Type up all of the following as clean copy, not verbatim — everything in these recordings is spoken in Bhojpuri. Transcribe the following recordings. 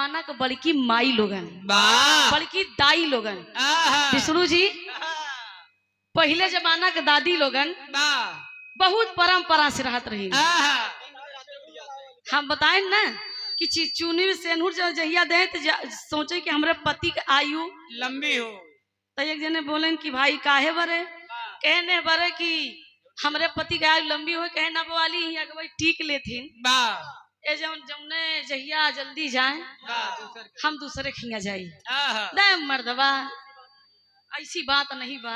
जमाना का बड़की माई लोगन, बड़की दाई लोगन, विष्णु जी पहले जमाना के दादी लोगन बहुत परंपरा से रहत रही। हम बताए ना कि चुनी सेनूर जहिया दे तो सोचे कि हमारे पति के आयु लंबी हो। तो एक जने बोले कि भाई काहे बरे, कहने बरे कि हमरे पति के आयु लंबी हो, कहे ना बोली ही भाई टीक लेथिन ए जौने जहिया जल्दी जाए हम दूसरे खिया जाई दे मर्दबा। ऐसी बात नहीं बा,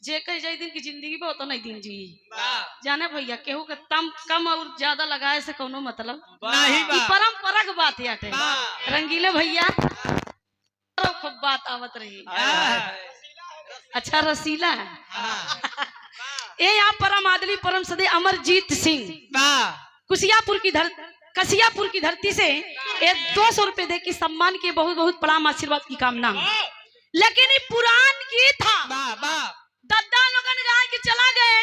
जे कई जाई दिन की जिंदगी में तो नहीं दिन जी जाने भैया केहू के कम और ज्यादा लगाए से कोनो मतलब नहीं बा। परंपरा की बात है रंगीले भैया खूब बात आवत रही। अच्छा रसीला ये यहाँ परम आदली परम सदे अमरजीत सिंह कसियापुर की धरती से 200 रुपए दे के सम्मान के बहुत बहुत प्रणाम आशीर्वाद की कामना। लेकिन ये पुरान गीत था दद्दा लोगन गाय के चला गए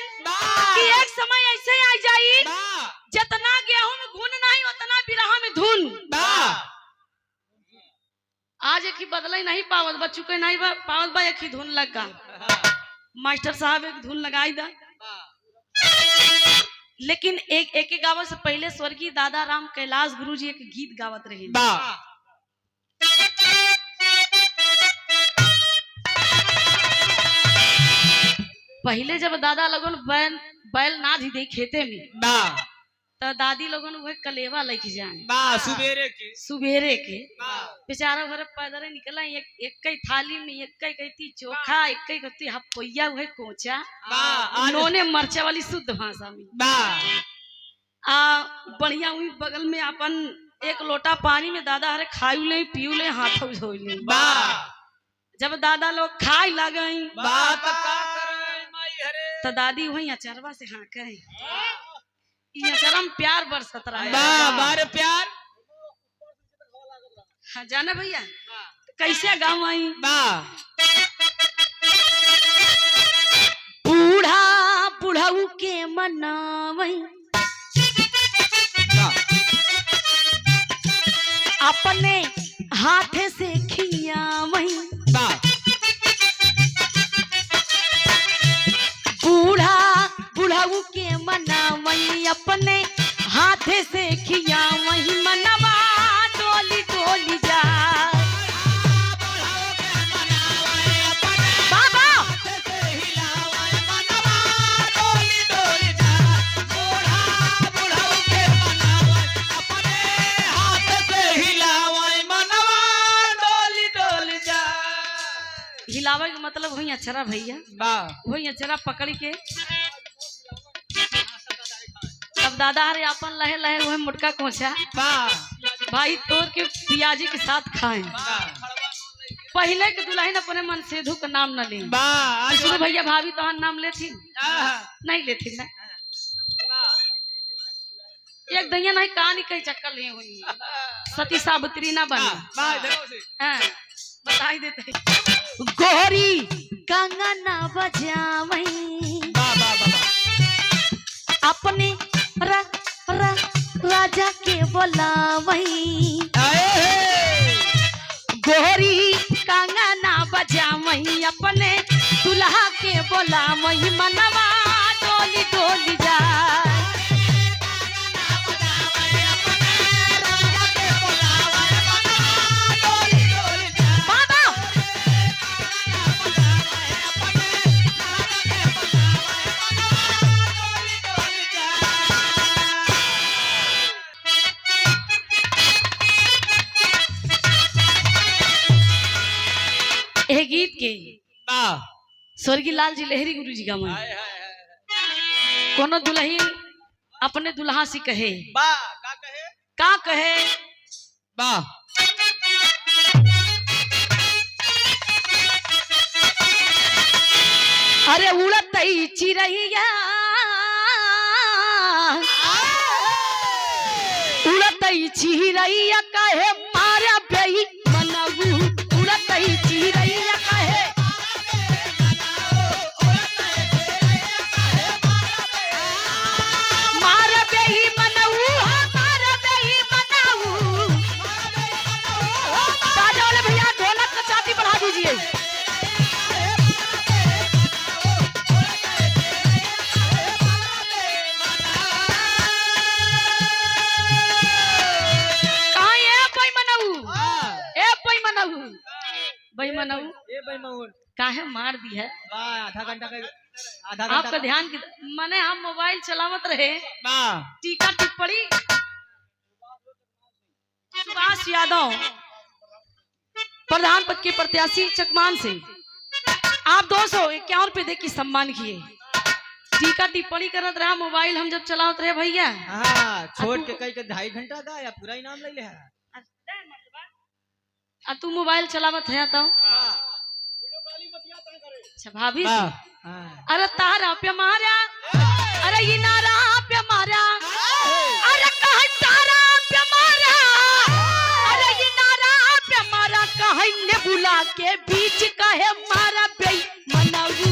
कि एक समय ऐसे आ जाई जितना गेहूं में गुण नहीं उतना बिरहा में धुन। आज एक ही बदले नहीं पावत बा, चुके नहीं पावत बा, एक ही धुन लगा। मास्टर साहब एक धुन लगाई दा। लेकिन एक गावत से पहले स्वर्गीय दादा राम कैलाश गुरु जी एक गीत गावत रहे। पहले जब दादा लोगन बैल ना दी दे खेते में तो दादी लोगन वह कलेवा लेके जाए सुबेरे के बेचारा घर पैदल निकला। एक थाली में एक कहती चोखा, एक कहती हपैया, वह कोचा नोने मरचा वाली शुद्ध भाषा में बढ़िया हुई बगल में अपन एक लोटा पानी में दादा हरे खायू ले पीऊ ले हाथ धो ले। जब दादा लोग खाए लगई तो दादी वही अचरवा से हाँ कहे अचरम प्यार बरसत रहा प्यार। हाँ जाना भैया कैसे गाँव आई बूढ़ा बुढ़ऊ के मनावई अपने हाथ से खियावई। बूढ़ा बुढ़ऊ के मनावई अपने हाथ से खियावई। मनवा डोली डोली जा बाबा हिलावे का मतलब वही अचरा भैया, वही अचरा पकड़ के अब दादा हरे अपन लहे लहे वही मुटका कोचा भाई तोड़ के पियाजी के साथ खाएं। पहले के दुल्हन अपने मन सेधु का नाम न ले भैया भाभी तो नाम लेती नहीं लेती ना एक दैया नहीं कहानी कई चक्कर लिए हुई सती सावित्री ना बना बताई देते गोरी कंगना बजावई अपने राजा के बोलावई। गोरी कंगना बजावई अपने दुल्हा के बोलावई। मनवा डोली डोली जा गीत के स्वर्गीय लाल जी लहरी गुरु जी का मन कोनो दुल्हन अपने दुल्हा से कहे का कहे अरे उड़त चिड़ैया उड़त चिड़ैया कहे मारा बेई मनऊ उड़त चिड़ैया कहे मारा बेई मनऊ मारा बेई मनऊ बेईमानऊ काहे मार दी है? आधा घंटा आपका ध्यान माने हम मोबाइल चलावत रहे, टीका टिप्पणी सुभाष यादव प्रधान पद के प्रत्याशी चकमान से आप 251 रुपए दे के सम्मान किए। टीका टिप्पणी करत रहा मोबाइल हम जब चलावत रहे भैया। छोड़ के कई 2.5 घंटा का या पूरा इनाम ले ले है। तू मोबाइल चलावत है तो अच्छा भाभी अरे तारा पे मारा, अरे ये नारा पे मारा, अरे कहे तारा पे मारा, अरे ये नारा पे मारा, कहे ने बुला के बीच कहे मारा बेईमानऊ।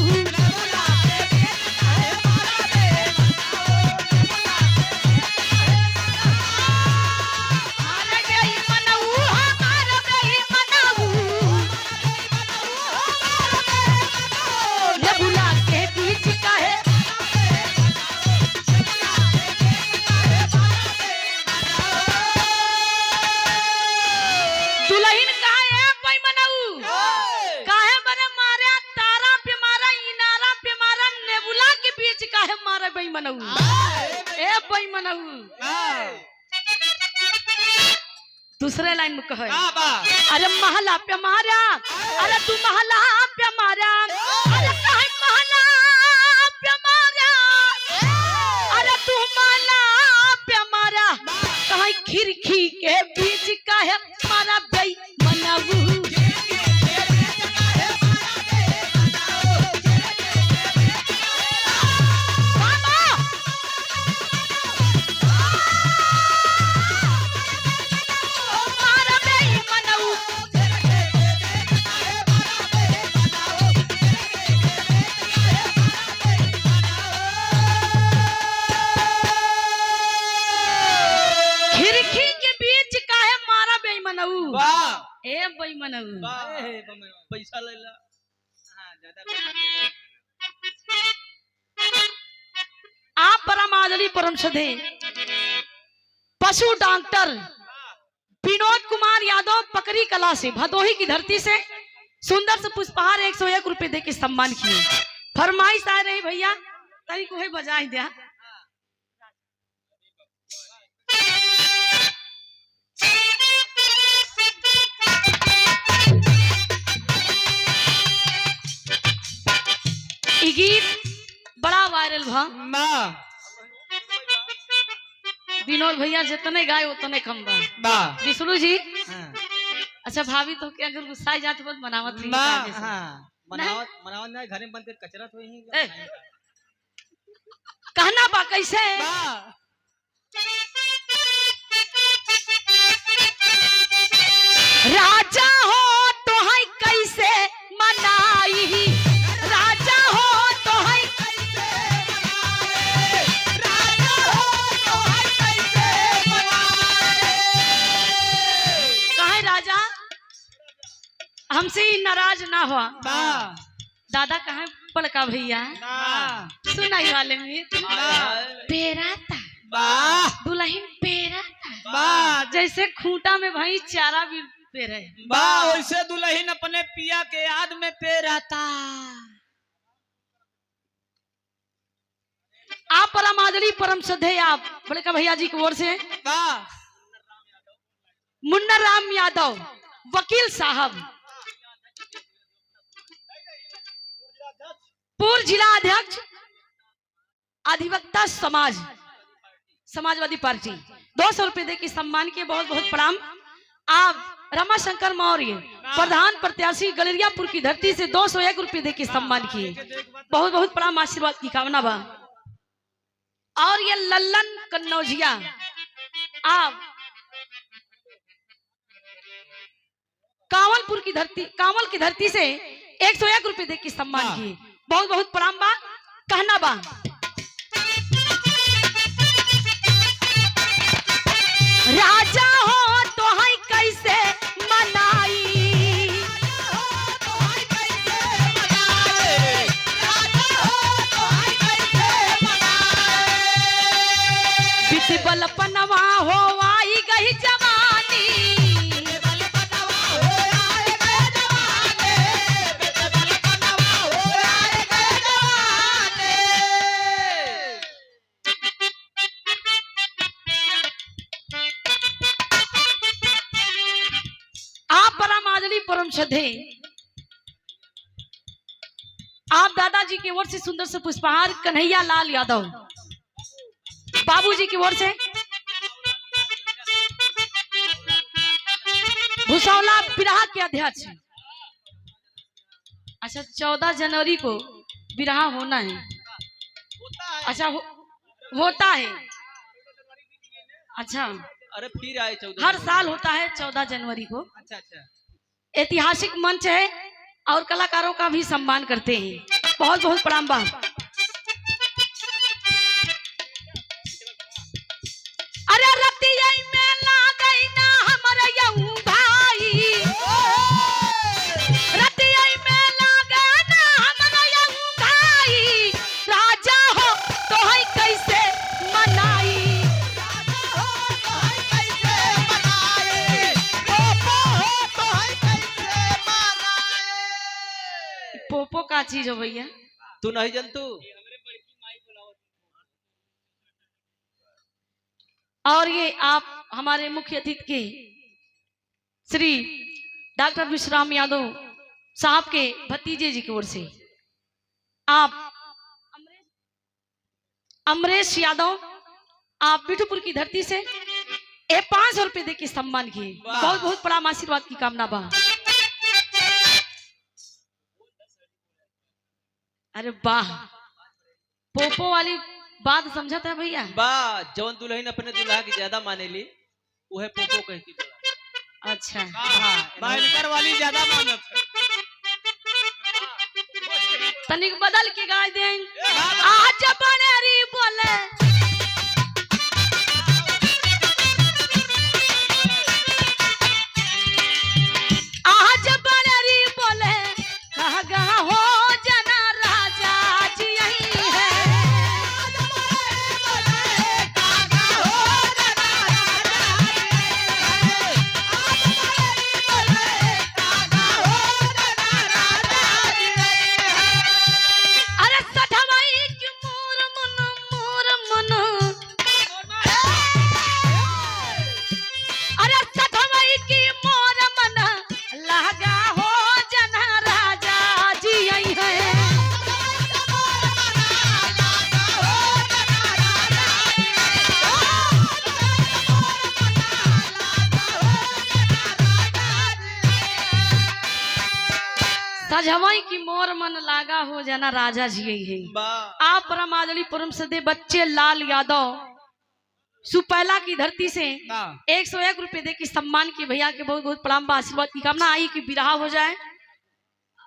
दूसरे लाइन में कहे अरे महला पे मारा, अरे तू महला पे मारा, अरे कहे महला पे मारा, अरे तू महला पे मारा, कहे खिड़की के बीच कहे मारा बेईमानऊ। ए बेईमानऊ पैसा ले ला। आप परम आदरणीय परम श्रद्धे पशु डॉक्टर विनोद कुमार यादव पकड़ी कला से भदोही की धरती से सुंदर से पुष्पहार 101 रुपए दे के सम्मान किए। फरमाइश आ रही भैया तरी को है बजाई दिया। गीत बड़ा वायरल भा विनोद भैया जितने गाय उतने कम बा विष्णु जी। अच्छा भाभी तो क्या अगर गुस्सा जात बहुत मनावत नहीं मनावत नहीं घर में बंद कर कचरा तो ही कहना बा कैसे राजा हो तो है कैसे मनाई, राजा हो तो है राजा हो तो है कैसे मनाई। कहे राजा हमसे नाराज ना हुआ। दादा कहाँ पड़का भैया सुनाई वाले में पेरा था दुल्हन पेरा था, जैसे खूंटा में भाई चारा भी पेरे वैसे दुल्हन अपने पिया के याद में पेराता। आप परम आदरणीय परम श्रद्धेय आप बड़का भैया जी की ओर से मुन्ना राम यादव वकील साहब पूर्व जिला अध्यक्ष अधिवक्ता समाजवादी पार्टी 200 रुपए दे के सम्मान के बहुत बहुत प्रणाम। आप रमाशंकर मौर्य प्रधान प्रत्याशी गलेरियापुर की धरती से 201 रुपए दे के सम्मान किए। बहुत बहुत प्रणाम आशीर्वाद की कामना बा। और ये लल्लन कन्नौजिया आप कांवल की धरती से 101 रुपए दे के सम्मान किए। बहुत बहुत प्रणाम बा। कहना बा राजा हो तो है कैसे मनाई, बित बलपनवा हो आई गई जवानी, परम श्रद्धे आप दादाजी की ओर से सुंदर से पुष्पहार कन्हैया लाल यादव बाबूजी की ओर से भूसौला बिरहा के अध्यक्ष। अच्छा 14 जनवरी को बिरहा होना है। अच्छा होता है। अच्छा अरे फिर आए 14 हर साल होता है 14 जनवरी को। अच्छा अच्छा ऐतिहासिक मंच है और कलाकारों का भी सम्मान करते हैं। बहुत बहुत प्रणाम बा। अरे रतिया में लागई ना हमर यऊ भाई, रतिया में लागे ना हमर यऊ भाई, राजा हो तो है कैसे मनाई, राजा हो तो है कैसे मनाई, पोपो हो तो है कैसे मनाई। पोपो का चीज हो भैया, तू नहीं जनतू। और ये आप हमारे मुख्य अतिथि के श्री डॉक्टर विश्राम यादव साहब के भतीजे जी की ओर से आप अमरेश यादव आप बिठूपुर की धरती से 500 रुपए दे के सम्मान किए। बहुत बहुत बड़ा आशीर्वाद की कामना बा। अरे वाह पोपो वाली बात समझा था भैया। बा जौन दुल्हन अपने दुल्हा की ज्यादा मानेली वो है पोपो कह के बोला। अच्छा बाइकर वाली ज्यादा मानत है। तनिक बदल के गाय दें। आज बनेरी बोले आज बनेरी बोले कहा गहा हो जना राजा जी यही है। अरे सठवाई की मोर मन अरे सठवाई की मोर मन लगा हो जना राजा जी यही है। सजवाई की मोर मन लागा हो जाना राजा जी यही है। बा आप परम आदरणीय परम श्रद्धेय बच्चे लाल यादव सुपैला की धरती से 101 रुपए दे के सम्मान किए। भैया के बहुत बहुत प्रणाम बा। आशीर्वाद की कामना आई कि बिरहा हो जाए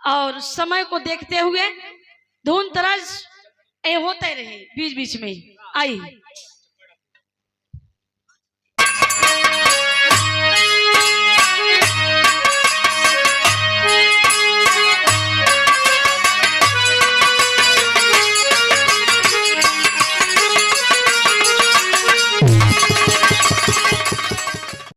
और समय को देखते हुए धुन तरज होते रहे बीच बीच में आई।